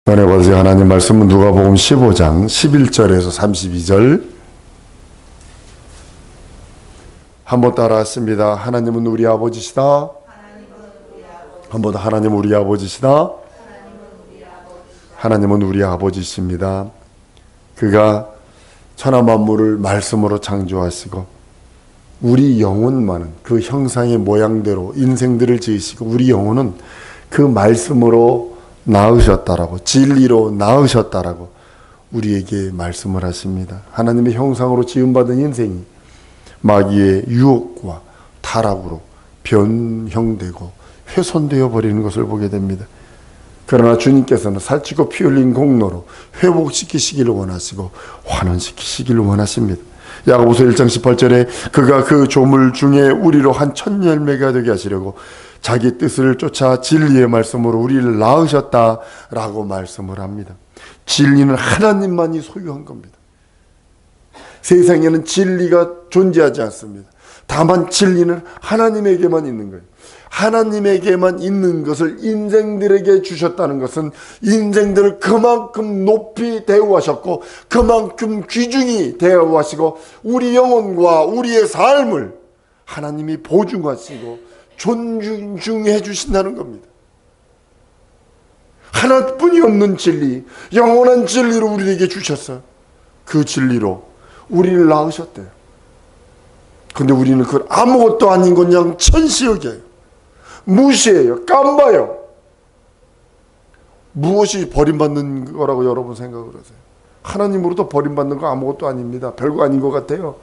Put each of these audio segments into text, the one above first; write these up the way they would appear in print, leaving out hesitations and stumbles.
은혜 받으신 하나님 말씀은 누가복음 15장 11절에서 32절 한번 따라하십니다. 하나님은 우리 아버지시다. 한번 더 하나님은 우리 아버지시다. 하나님은 우리 아버지십니다. 그가 천하 만물을 말씀으로 창조하시고 우리 영혼만은 그 형상의 모양대로 인생들을 지으시고 우리 영혼은 그 말씀으로 낳으셨다라고, 진리로 낳으셨다라고 우리에게 말씀을 하십니다. 하나님의 형상으로 지음받은 인생이 마귀의 유혹과 타락으로 변형되고 훼손되어 버리는 것을 보게 됩니다. 그러나 주님께서는 살찌고 피 흘린 공로로 회복시키시기를 원하시고 환원시키시기를 원하십니다. 야고보서 1장 18절에 그가 그 조물 중에 우리로 한 천 열매가 되게 하시려고 자기 뜻을 쫓아 진리의 말씀으로 우리를 낳으셨다라고 말씀을 합니다. 진리는 하나님만이 소유한 겁니다. 세상에는 진리가 존재하지 않습니다. 다만 진리는 하나님에게만 있는 거예요. 하나님에게만 있는 것을 인생들에게 주셨다는 것은 인생들을 그만큼 높이 대우하셨고 그만큼 귀중히 대우하시고 우리 영혼과 우리의 삶을 하나님이 보증하시고 존중해 주신다는 겁니다. 하나뿐이 없는 진리, 영원한 진리를 우리에게 주셨어요. 그 진리로 우리를 낳으셨대요. 근데 우리는 그걸 아무것도 아닌 것 그냥 천시 여겨요. 무시해요. 깜봐요. 무엇이 버림받는 거라고 여러분 생각을 하세요? 하나님으로도 버림받는 거 아무것도 아닙니다. 별거 아닌 것 같아요.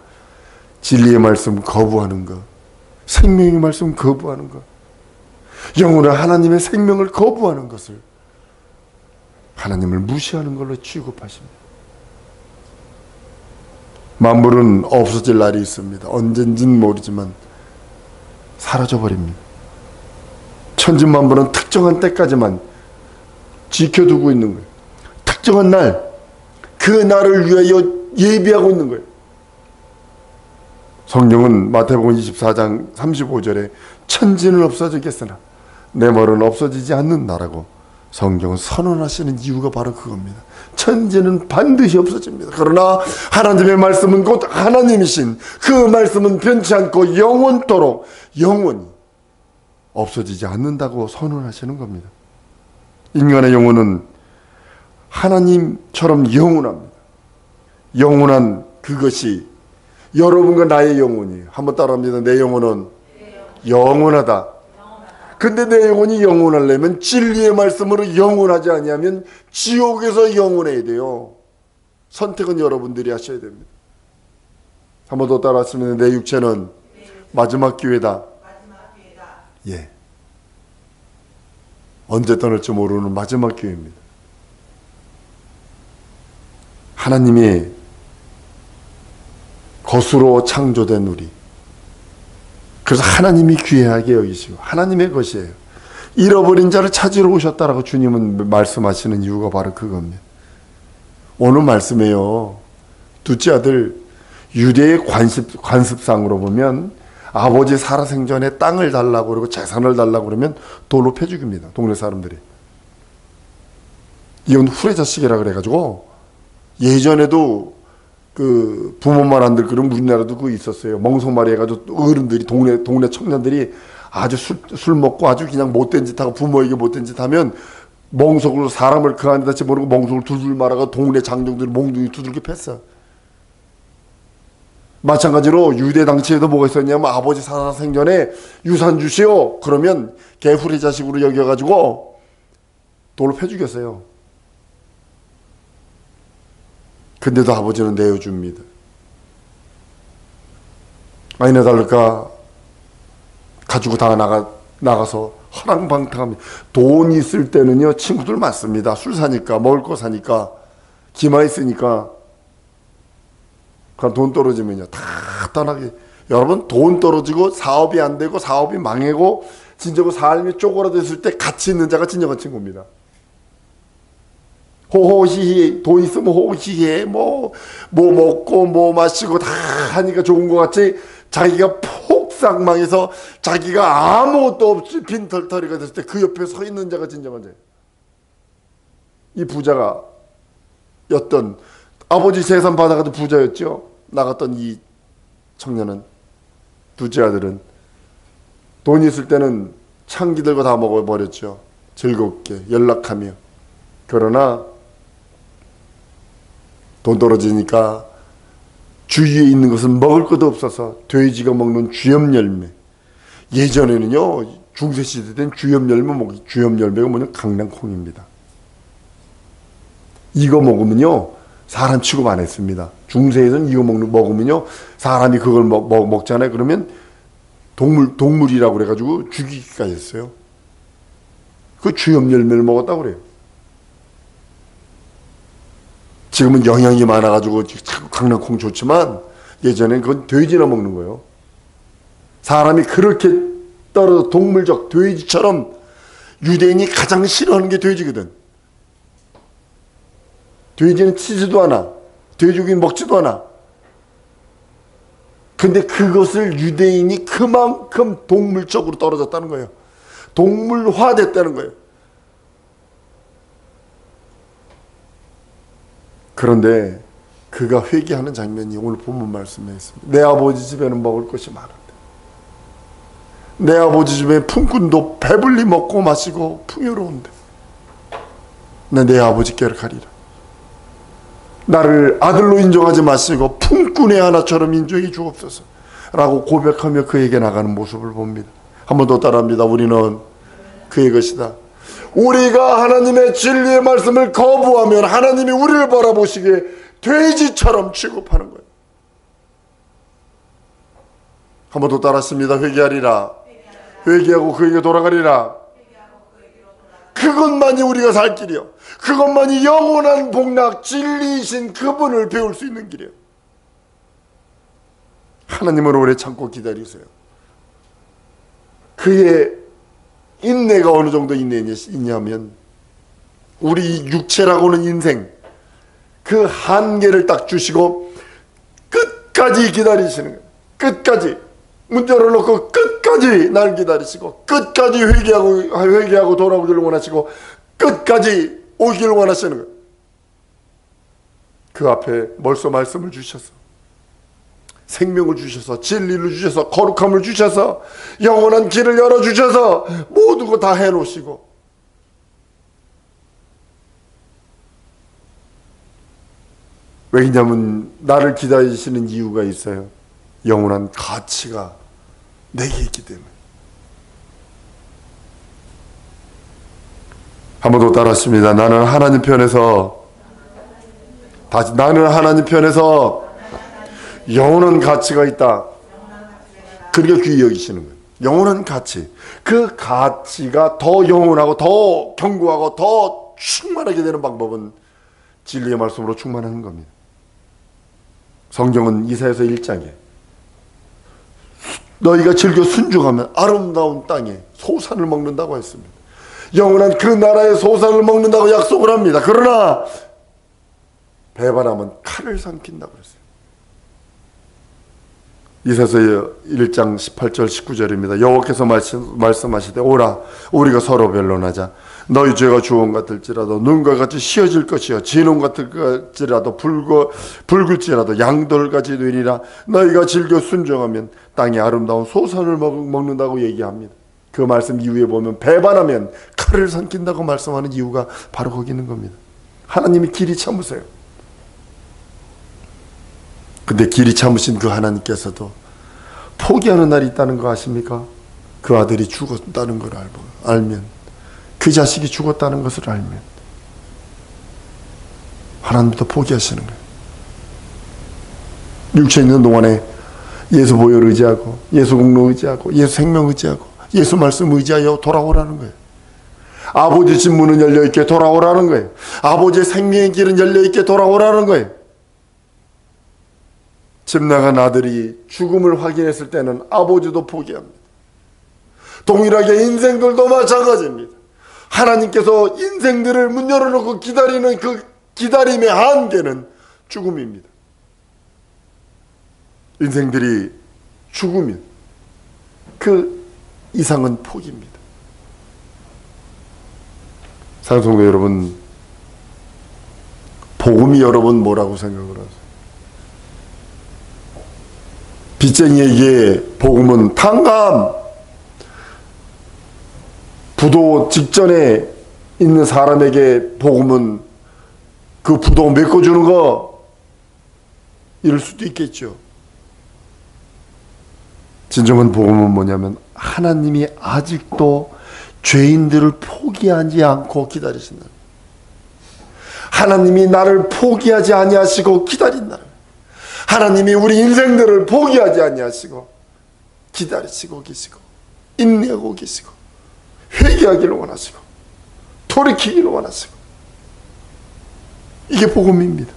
진리의 말씀 거부하는 거, 생명의 말씀 거부하는 것, 영원한 하나님의 생명을 거부하는 것을 하나님을 무시하는 걸로 취급하십니다. 만물은 없어질 날이 있습니다. 언젠지는 모르지만 사라져버립니다. 천지만물은 특정한 때까지만 지켜두고 있는 거예요. 특정한 날, 그 날을 위하여 예비하고 있는 거예요. 성경은 마태복음 24장 35절에 천지는 없어지겠으나 내 말은 없어지지 않는다라고 성경은 선언하시는 이유가 바로 그겁니다. 천지는 반드시 없어집니다. 그러나 하나님의 말씀은 곧 하나님이신 그 말씀은 변치 않고 영원토록 영원히 없어지지 않는다고 선언하시는 겁니다. 인간의 영혼은 하나님처럼 영원합니다. 영원한 그것이 여러분과 나의 영혼이에요. 한번 따라합니다. 내 영혼은 영원하다. 근데 내 영혼이 영원하려면 진리의 말씀으로 영원하지 아니하면 지옥에서 영원해야 돼요. 선택은 여러분들이 하셔야 됩니다. 한번 더 따라하시면 내 육체는 마지막 기회다. 예. 언제 떠날지 모르는 마지막 기회입니다. 하나님이 것으로 창조된 우리, 그래서 하나님이 귀하게 여기시고 하나님의 것이에요. 잃어버린 자를 찾으러 오셨다라고 주님은 말씀하시는 이유가 바로 그겁니다. 오늘 말씀에요, 둘째 아들 유대의 관습상으로 보면 아버지 살아생전에 땅을 달라고 그러고 재산을 달라고 그러면 돌로 패 죽입니다. 동네 사람들이. 이건 후레자식이라 그래가지고 예전에도 그 부모만 안 들 그런 우리나라도 그거 있었어요. 멍석말이 해가지고 어른들이 동네 청년들이 아주 술 먹고 아주 그냥 못된 짓 하고 부모에게 못된 짓 하면 멍석으로 사람을 그 안에다 집어넣고 멍석을 둘둘 말아가 동네 장정들이 몽둥이 두들겨 팼어. 마찬가지로 유대 당시에도 뭐가 있었냐면 아버지 살아생전에 유산 주시오. 그러면 개후리 자식으로 여겨가지고 돌로 패 죽였어요. 근데도 아버지는 내어줍니다. 아니나 다를까 가지고 다 나가서 허랑방탕합니다. 돈 있을 때는요 친구들 많습니다. 술 사니까, 먹을 거 사니까, 기마 있으니까. 그럼 돈 떨어지면요 다 떠나게. 여러분, 돈 떨어지고 사업이 안 되고 사업이 망하고 진정한 삶이 쪼그라졌을 때 같이 있는 자가 진정한 친구입니다. 호호히히, 돈 있으면 호호히히 뭐 먹고 뭐 마시고 다 하니까 좋은 것 같이 자기가 폭삭망해서 자기가 아무것도 없이 빈털터리가 됐을 때 그 옆에 서 있는 자가 진정한 자예요. 이 부자가 였던, 아버지 재산 받아가도 부자였죠. 나갔던 이 청년은, 둘째 아들은 돈이 있을 때는 창기 들고 다 먹어버렸죠. 즐겁게 연락하며. 그러나 돈 떨어지니까 주위에 있는 것은 먹을 것도 없어서 돼지가 먹는 쥐염 열매. 예전에는요, 중세 시대 땐 쥐염 열매 먹기, 쥐염 열매가 뭐냐, 강낭콩입니다. 이거 먹으면요 사람 취급 안 했습니다. 중세에서는 이거 먹으면요 사람이 그걸 먹잖아요. 그러면 동물이라고 그래가지고 죽이기까지 했어요. 그 쥐염 열매를 먹었다고 그래요. 지금은 영양이 많아가지고 강낭콩 좋지만 예전엔 그건 돼지나 먹는 거예요. 사람이 그렇게 떨어져 동물적 돼지처럼, 유대인이 가장 싫어하는 게 돼지거든. 돼지는 치지도 않아. 돼지고기는 먹지도 않아. 근데 그것을 유대인이 그만큼 동물적으로 떨어졌다는 거예요. 동물화됐다는 거예요. 그런데 그가 회개하는 장면이 오늘 본문 말씀에 있습니다. 내 아버지 집에는 먹을 것이 많은데, 내 아버지 집에 품꾼도 배불리 먹고 마시고 풍요로운데 내 아버지께로 가리라. 나를 아들로 인정하지 마시고 품꾼의 하나처럼 인정해 주옵소서 라고 고백하며 그에게 나가는 모습을 봅니다. 한 번 더 따라합니다. 우리는 그의 것이다. 우리가 하나님의 진리의 말씀을 거부하면 하나님이 우리를 바라보시기에 돼지처럼 취급하는 거예요. 한 번 더 따라했습니다. 회개하리라. 회개하고 그에게 돌아가리라. 그것만이 우리가 살 길이요. 그것만이 영원한 복락 진리이신 그분을 배울 수 있는 길이에요. 하나님을 오래 참고 기다리세요. 그의 인내가 어느 정도 있냐면, 우리 육체라고는 인생 그 한계를 딱 주시고 끝까지 기다리시는 거예요. 끝까지 문 열어놓고 끝까지 날 기다리시고, 끝까지 회개하고 돌아오기를 원하시고, 끝까지 오기를 원하시는 거예요. 그 앞에 벌써 말씀을 주셔서, 생명을 주셔서, 진리를 주셔서, 거룩함을 주셔서, 영원한 길을 열어주셔서 모든 거 다 해놓으시고, 왜냐하면 나를 기다리시는 이유가 있어요. 영원한 가치가 내게 있기 때문에. 한 번 더 따라했습니다. 나는 하나님 편에서, 다시, 나는 하나님 편에서 영원한 가치가 있다. 그렇게 귀히 여기시는 거예요. 영원한 가치. 그 가치가 더 영원하고 더 견고하고 더 충만하게 되는 방법은 진리의 말씀으로 충만하는 겁니다. 성경은 이사야서 1장에 너희가 즐겨 순종하면 아름다운 땅에 소산을 먹는다고 했습니다. 영원한 그 나라의 소산을 먹는다고 약속을 합니다. 그러나 배반하면 칼을 삼킨다고 그랬어요. 이사야서 1장 18절 19절입니다. 여호와께서 말씀하시되 오라 우리가 서로 변론하자. 너희 죄가 주홍 같을지라도 눈과 같이 씌어질 것이요 진홍 같을지라도 붉을지라도 양돌같이 되리라. 너희가 즐겨 순종하면 땅에 아름다운 소산을 먹는다고 얘기합니다. 그 말씀 이후에 보면 배반하면 칼을 삼킨다고 말씀하는 이유가 바로 거기 있는 겁니다. 하나님이 길이 참으세요. 근데 길이 참으신 그 하나님께서도 포기하는 날이 있다는 거 아십니까? 그 아들이 죽었다는 걸 알면, 그 자식이 죽었다는 것을 알면 하나님도 포기하시는 거예요. 육체에 있는 동안에 예수 보혈 의지하고, 예수 공로 의지하고, 예수 생명 의지하고, 예수 말씀 의지하여 돌아오라는 거예요. 아버지 집 문은 열려있게 돌아오라는 거예요. 아버지의 생명의 길은 열려있게 돌아오라는 거예요. 집 나간 아들이 죽음을 확인했을 때는 아버지도 포기합니다. 동일하게 인생들도 마찬가지입니다. 하나님께서 인생들을 문 열어놓고 기다리는 그 기다림의 한계는 죽음입니다. 인생들이 죽으면 그 이상은 포기입니다. 사랑하는 성도 여러분, 복음이 여러분 뭐라고 생각을 하세요? 빚쟁이에게 복음은 탕감, 부도 직전에 있는 사람에게 복음은 그 부도 메꿔주는 거, 이럴 수도 있겠죠. 진정한 복음은 뭐냐면 하나님이 아직도 죄인들을 포기하지 않고 기다리신다. 하나님이 나를 포기하지 아니하시고 기다린다. 하나님이 우리 인생들을 포기하지 아니하시고 기다리시고 계시고 인내하고 계시고 회개하기를 원하시고 돌이키기를 원하시고, 이게 복음입니다.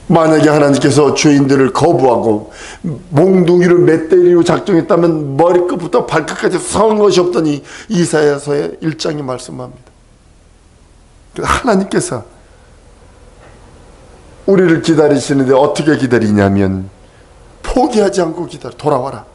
만약에 하나님께서 죄인들을 거부하고 몽둥이를 맷대리로 작정했다면 머리끝부터 발끝까지 선 것이 없더니 이사야서의 1장이 말씀합니다. 하나님께서 우리를 기다리시는데 어떻게 기다리냐면 포기하지 않고 기다려. 돌아와라.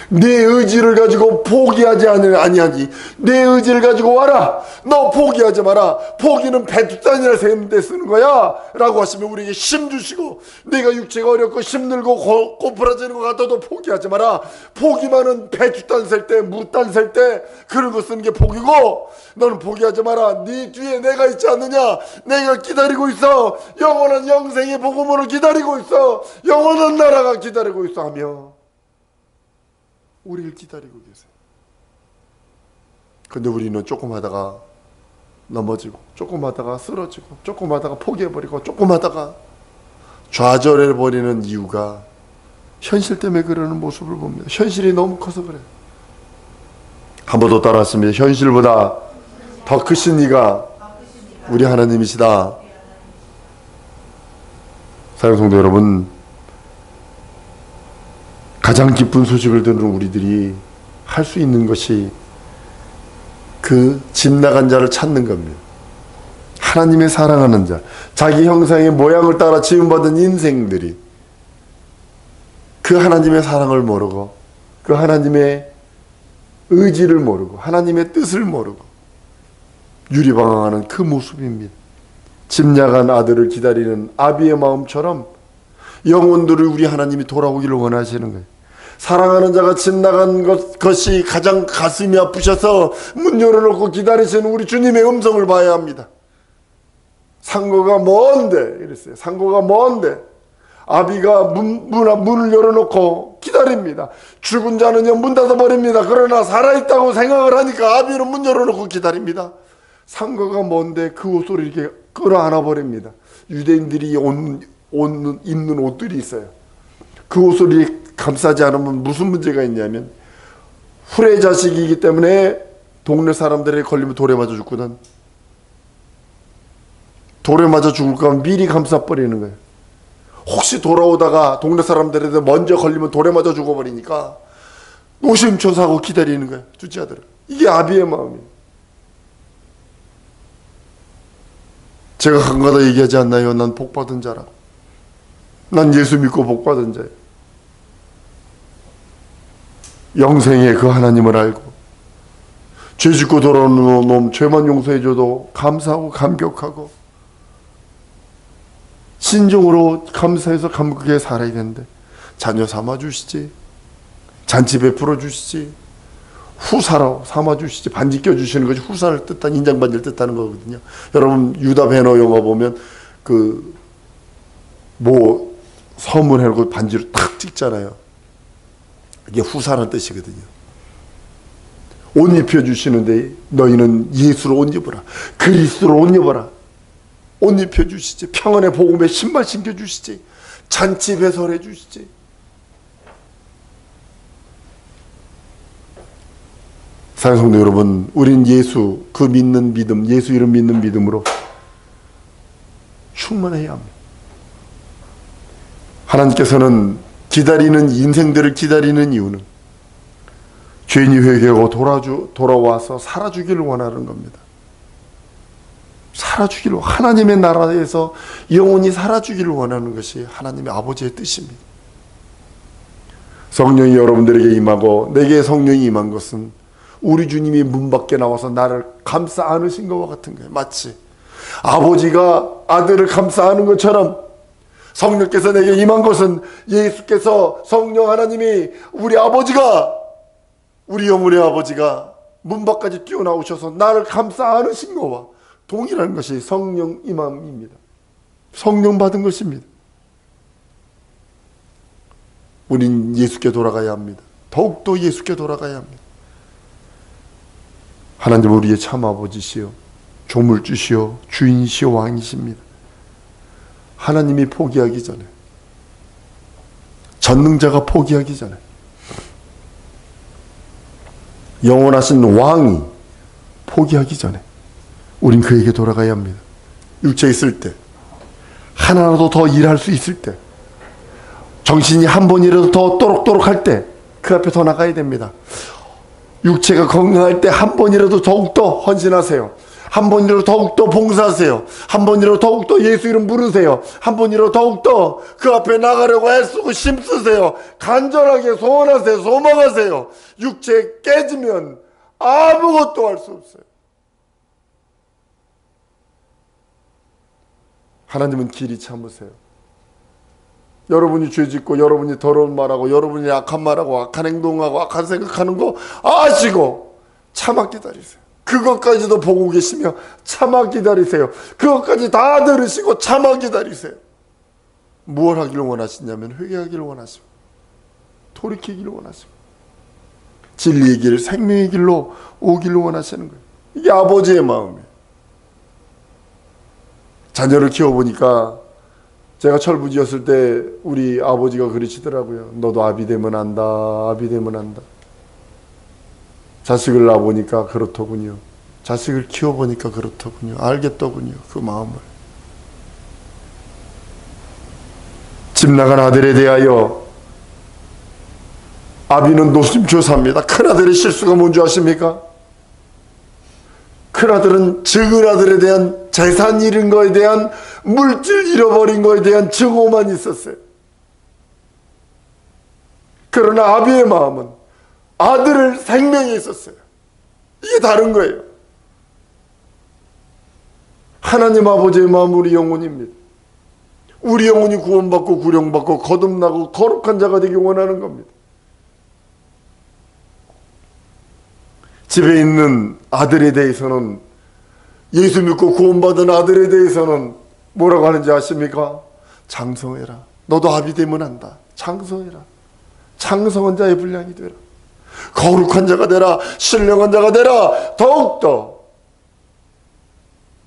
내 의지를 가지고 포기하지 아니하니 내 의지를 가지고 와라. 너 포기하지 마라. 포기는 배두단이라 세는데 쓰는 거야 라고 하시면 우리에게 힘 주시고, 내가 육체가 어렵고 힘들고 고프라지는 것 같아도 포기하지 마라. 포기만은 배두단 셀 때, 무단 셀 때 그런 거 쓰는 게 포기고, 너는 포기하지 마라. 네 뒤에 내가 있지 않느냐. 내가 기다리고 있어. 영원한 영생의 복음으로 기다리고 있어. 영원한 나라가 기다리고 있어 하며 우리를 기다리고 계세요. 근데 우리는 조금 하다가 넘어지고, 조금 하다가 쓰러지고, 조금 하다가 포기해버리고, 조금 하다가 좌절해버리는 이유가 현실 때문에 그러는 모습을 봅니다. 현실이 너무 커서 그래요. 한 번 더 따라하십니다. 현실보다 더 크신 이가 우리 하나님이시다. 사랑하는 성도 여러분, 가장 기쁜 소식을 듣는 우리들이 할 수 있는 것이 그 집 나간 자를 찾는 겁니다. 하나님의 사랑하는 자, 자기 형상의 모양을 따라 지음받은 인생들이 그 하나님의 사랑을 모르고, 그 하나님의 의지를 모르고, 하나님의 뜻을 모르고 유리방황하는 그 모습입니다. 집 나간 아들을 기다리는 아비의 마음처럼 영혼들을 우리 하나님이 돌아오기를 원하시는 거예요. 사랑하는 자가 집 나간 것이 가장 가슴이 아프셔서 문 열어놓고 기다리시는 우리 주님의 음성을 봐야 합니다. 상고가 먼데, 이랬어요. 상고가 먼데 아비가 문을 열어놓고 기다립니다. 죽은 자는요 문 닫아버립니다. 그러나 살아있다고 생각을 하니까 아비는 문 열어놓고 기다립니다. 상고가 먼데 그 옷을 이렇게 끌어안아 버립니다. 유대인들이 입는 옷들이 있어요. 그 옷을 감싸지 않으면 무슨 문제가 있냐면, 후레 자식이기 때문에 동네 사람들에 걸리면 돌에 맞아 죽거든. 돌에 맞아 죽을까 하면 미리 감싸버리는 거예요. 혹시 돌아오다가 동네 사람들한테 먼저 걸리면 돌에 맞아 죽어버리니까 노심초사하고 기다리는 거예요. 둘째 아들은. 이게 아비의 마음이에요. 제가 간가다 얘기하지 않나요? 난 복받은 자라. 난 예수 믿고 복받은 자예요. 영생의 그 하나님을 알고 죄 짓고 돌아오는 놈 죄만 용서해줘도 감사하고 감격하고 신종으로 감사해서 감격하게 살아야 되는데, 자녀 삼아주시지, 잔치 베풀어 주시지, 후사로 삼아주시지, 반지 껴주시는 것이 후사를 뜻하는, 인장반지를 뜻하는 거거든요. 여러분 유다 배너 영화 보면 선물해놓고 반지로 탁 찍잖아요. 이게 후사라는 뜻이거든요. 옷 입혀주시는데 너희는 예수로 옷 입어라, 그리스도로 옷 입어라. 옷 입혀주시지, 평안의 복음에 신발 신겨주시지, 잔치 배설해 주시지. 사랑하는 성도 여러분, 우린 예수, 그 믿는 믿음, 예수 이름 믿는 믿음으로 충만해야 합니다. 하나님께서는 기다리는 인생들을 기다리는 이유는 죄인이 회개하고 돌아와서 살아주기를 원하는 겁니다. 살아주기를, 하나님의 나라에서 영원히 살아주기를 원하는 것이 하나님의 아버지의 뜻입니다. 성령이 여러분들에게 임하고 내게 성령이 임한 것은 우리 주님이 문 밖에 나와서 나를 감싸 안으신 것과 같은 거예요. 마치 아버지가 아들을 감싸는 것처럼 성령께서 내게 임한 것은 예수께서 성령 하나님이 우리 아버지가, 우리 영혼의 아버지가 문 밖까지 뛰어나오셔서 나를 감싸 안으신 것과 동일한 것이 성령 임함입니다. 성령 받은 것입니다. 우린 예수께 돌아가야 합니다. 더욱더 예수께 돌아가야 합니다. 하나님 우리의 참 아버지시여, 조물주시여, 주인이시여, 왕이십니다. 하나님이 포기하기 전에, 전능자가 포기하기 전에, 영원하신 왕이 포기하기 전에 우린 그에게 돌아가야 합니다. 육체에 있을 때, 하나라도 더 일할 수 있을 때, 정신이 한 번이라도 더 또록또록 할 때 그 앞에 더 나가야 됩니다. 육체가 건강할 때 한 번이라도 더욱더 헌신하세요. 한 번이라도 더욱더 봉사하세요. 한 번이라도 더욱더 예수 이름 부르세요. 한 번이라도 더욱더 그 앞에 나가려고 애쓰고 힘쓰세요. 간절하게 소원하세요. 소망하세요. 육체 깨지면 아무것도 할 수 없어요. 하나님은 길이 참으세요. 여러분이 죄짓고 여러분이 더러운 말하고 여러분이 악한 말하고 악한 행동하고 악한 생각하는 거 아시고 참아 기다리세요. 그것까지도 보고 계시며 참아 기다리세요. 그것까지 다 들으시고 참아 기다리세요. 무엇 하기를 원하시냐면 회개하기를 원하시고 돌이키기를 원하시고 진리의 길, 생명의 길로 오기를 원하시는 거예요. 이게 아버지의 마음이에요. 자녀를 키워보니까 제가 철부지였을 때 우리 아버지가 그러시더라고요. 너도 아비 되면 안다. 아비 되면 안다. 자식을 낳아보니까 그렇더군요. 자식을 키워보니까 그렇더군요. 알겠더군요. 그 마음을. 집 나간 아들에 대하여 아비는 노심초사합니다. 큰아들의 실수가 뭔지 아십니까? 큰아들은 적은아들에 대한 재산 잃은 거에 대한 물질 잃어버린 거에 대한 증오만 있었어요. 그러나 아비의 마음은 아들을 생명에 있었어요. 이게 다른 거예요. 하나님 아버지의 마음 우리 영혼입니다. 우리 영혼이 구원받고 구령받고 거듭나고 거룩한 자가 되기 원하는 겁니다. 집에 있는 아들에 대해서는, 예수 믿고 구원받은 아들에 대해서는 뭐라고 하는지 아십니까? 장성해라. 너도 아비 되면 한다. 장성해라. 장성한 자의 분량이 되라. 거룩한 자가 되라. 신령한 자가 되라. 더욱더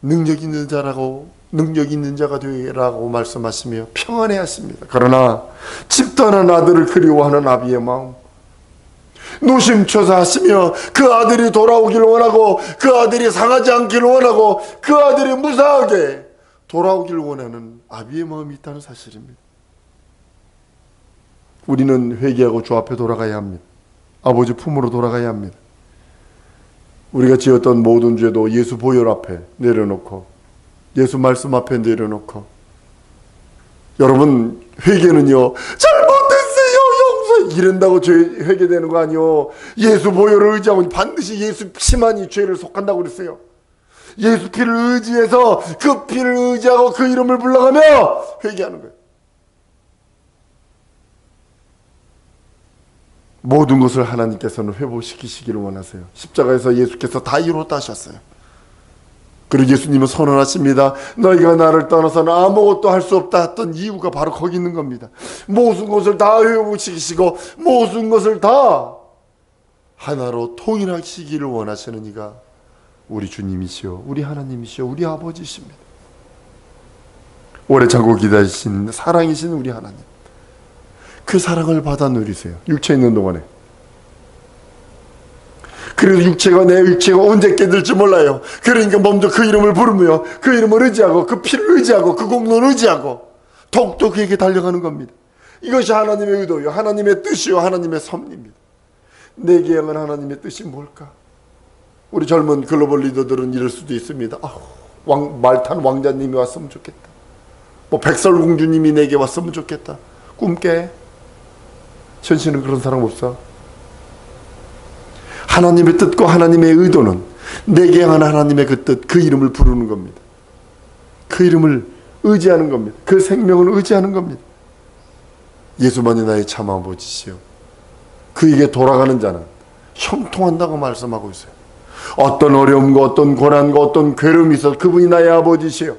능력 있는 자가 되라고 말씀하시며 평안해 하십니다. 그러나 집 떠난 아들을 그리워하는 아비의 마음, 노심초사하시며 그 아들이 돌아오기를 원하고 그 아들이 상하지 않기를 원하고 그 아들이 무사하게 돌아오기를 원하는 아비의 마음이 있다는 사실입니다. 우리는 회개하고 주 앞에 돌아가야 합니다. 아버지 품으로 돌아가야 합니다. 우리가 지었던 모든 죄도 예수 보혈 앞에 내려놓고 예수 말씀 앞에 내려놓고, 여러분 회개는요 이런다고 죄 회개되는 거 아니요. 예수 보혈을 의지하고 반드시 예수 피만이 죄를 속한다고 그랬어요. 예수 피를 의지해서 그 피를 의지하고 그 이름을 불러가며 회개하는 거예요. 모든 것을 하나님께서는 회복시키시기를 원하세요. 십자가에서 예수께서 다 이루었다 하셨어요. 그리고 예수님은 선언하십니다. 너희가 나를 떠나서는 아무것도 할 수 없다 했던 이유가 바로 거기 있는 겁니다. 모든 것을 다 회복시키시고 모든 것을 다 하나로 통일하시기를 원하시는 이가 우리 주님이시오, 우리 하나님이시오, 우리 아버지십니다. 오래 참고 기다리신 사랑이신 우리 하나님, 그 사랑을 받아 누리세요. 육체에 있는 동안에. 그래도 내 육체가 언제 깨들지 몰라요. 그러니까 먼저 그 이름을 부르며 그 이름을 의지하고 그 피를 의지하고 그 공로를 의지하고 더욱더 그에게 달려가는 겁니다. 이것이 하나님의 의도요, 하나님의 뜻이요, 하나님의 섭리입니다. 내게 향한 하나님의 뜻이 뭘까? 우리 젊은 글로벌 리더들은 이럴 수도 있습니다. 말탄 왕자님이 왔으면 좋겠다. 백설공주님이 내게 왔으면 좋겠다. 꿈깨. 현실은 그런 사람 없어. 하나님의 뜻과 하나님의 의도는 내게 향한 하나님의 그 뜻, 그 이름을 부르는 겁니다. 그 이름을 의지하는 겁니다. 그 생명을 의지하는 겁니다. 예수만이 나의 참 아버지시요 그에게 돌아가는 자는 형통한다고 말씀하고 있어요. 어떤 어려움과 어떤 고난과 어떤 괴로움이 있어 그분이 나의 아버지시요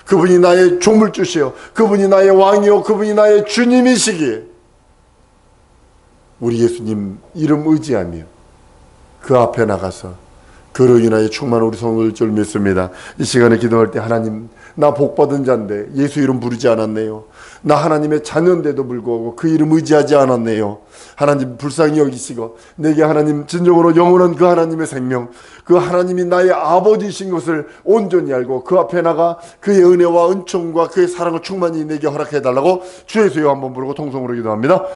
그분이 나의 조물주시요 그분이 나의 왕이요 그분이 나의 주님이시기에 우리 예수님 이름 의지하며 그 앞에 나가서 그로 인하여 충만한 우리 성도될 줄 믿습니다. 이 시간에 기도할 때 하나님 나 복받은 자인데 예수 이름 부르지 않았네요. 나 하나님의 자녀인데도 불구하고 그 이름 의지하지 않았네요. 하나님 불쌍히 여기시고 내게 하나님 진정으로 영원한 그 하나님의 생명 그 하나님이 나의 아버지이신 것을 온전히 알고 그 앞에 나가 그의 은혜와 은총과 그의 사랑을 충만히 내게 허락해달라고 주 예수여 한번 부르고 통성으로 기도합니다.